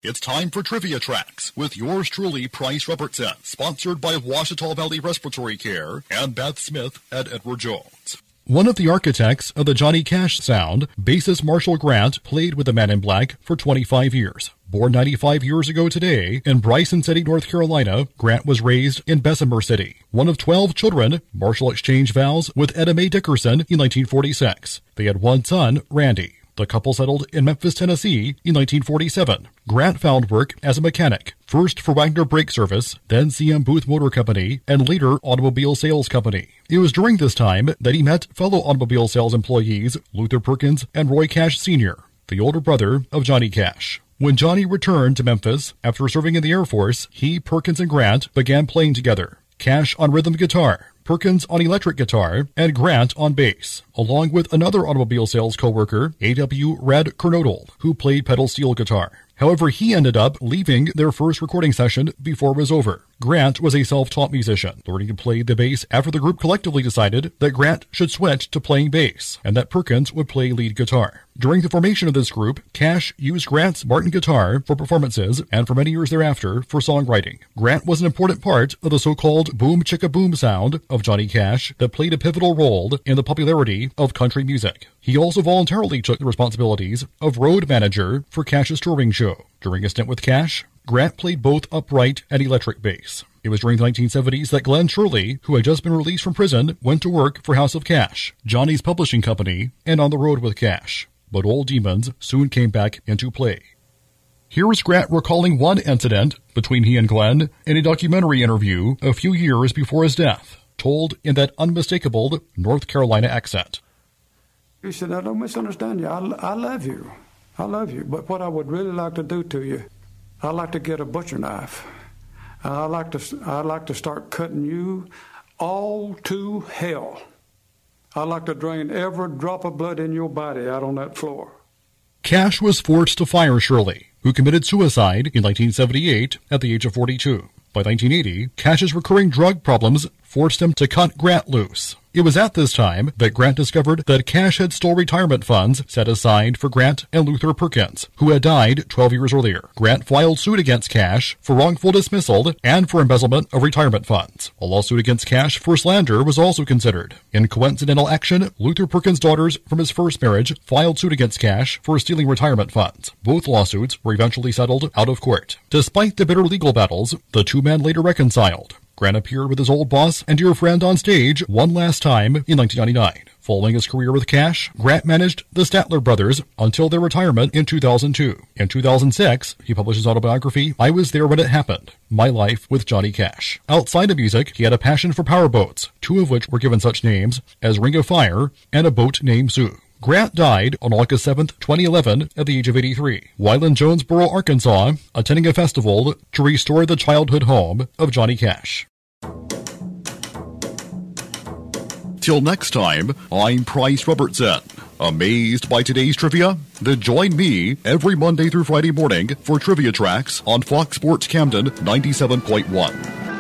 It's time for Trivia Tracks with yours truly, Price Robertson, sponsored by Washita Valley Respiratory Care and Beth Smith at Edward Jones. One of the architects of the Johnny Cash sound, bassist Marshall Grant, played with the Man in Black for 25 years. Born 95 years ago today in Bryson City, North Carolina, Grant was raised in Bessemer City. One of 12 children, Marshall exchanged vows with Etta Mae Dickerson in 1946. They had one son, Randy. The couple settled in Memphis, Tennessee in 1947. Grant found work as a mechanic, first for Wagner Brake Service, then CM Booth Motor Company, and later Automobile Sales Company. It was during this time that he met fellow automobile sales employees Luther Perkins and Roy Cash Sr., the older brother of Johnny Cash. When Johnny returned to Memphis after serving in the Air Force, he, Perkins, and Grant began playing together. Cash on rhythm guitar, Perkins on electric guitar, and Grant on bass, along with another automobile sales co-worker, A.W. Red Kernodle, who played pedal steel guitar. However, he ended up leaving their first recording session before it was over. Grant was a self-taught musician, learning to play the bass after the group collectively decided that Grant should switch to playing bass, and that Perkins would play lead guitar. During the formation of this group, Cash used Grant's Martin guitar for performances and for many years thereafter for songwriting. Grant was an important part of the so-called boom-chicka-boom sound of Johnny Cash that played a pivotal role in the popularity of country music. He also voluntarily took the responsibilities of road manager for Cash's touring show. During a stint with Cash, Grant played both upright and electric bass. It was during the 1970s that Glenn Shirley, who had just been released from prison, went to work for House of Cash, Johnny's publishing company, and on the road with Cash. But old demons soon came back into play. Here is Grant recalling one incident between he and Glenn in a documentary interview a few years before his death, told in that unmistakable North Carolina accent. He said, "I don't misunderstand you. I love you. I love you. But what I would really like to do to you, I'd like to get a butcher knife. I'd like to start cutting you all to hell. I'd like to drain every drop of blood in your body out on that floor." Cash was forced to fire Shirley, who committed suicide in 1978 at the age of 42. By 1980, Cash's recurring drug problems forced him to cut Grant loose. It was at this time that Grant discovered that Cash had stole retirement funds set aside for Grant and Luther Perkins, who had died 12 years earlier. Grant filed suit against Cash for wrongful dismissal and for embezzlement of retirement funds. A lawsuit against Cash for slander was also considered. In coincidental action, Luther Perkins' daughters from his first marriage filed suit against Cash for stealing retirement funds. Both lawsuits were eventually settled out of court. Despite the bitter legal battles, the two men later reconciled. Grant appeared with his old boss and dear friend on stage one last time in 1999. Following his career with Cash, Grant managed the Statler brothers until their retirement in 2002. In 2006, he published his autobiography, I Was There When It Happened, My Life with Johnny Cash. Outside of music, he had a passion for powerboats, two of which were given such names as Ring of Fire and a boat named Sioux. Grant died on August 7, 2011, at the age of 83, while in Jonesboro, Arkansas, attending a festival to restore the childhood home of Johnny Cash. Till next time, I'm Price Robertson. Amazed by today's trivia? Then join me every Monday through Friday morning for Trivia Tracks on Fox Sports Camden 97.1.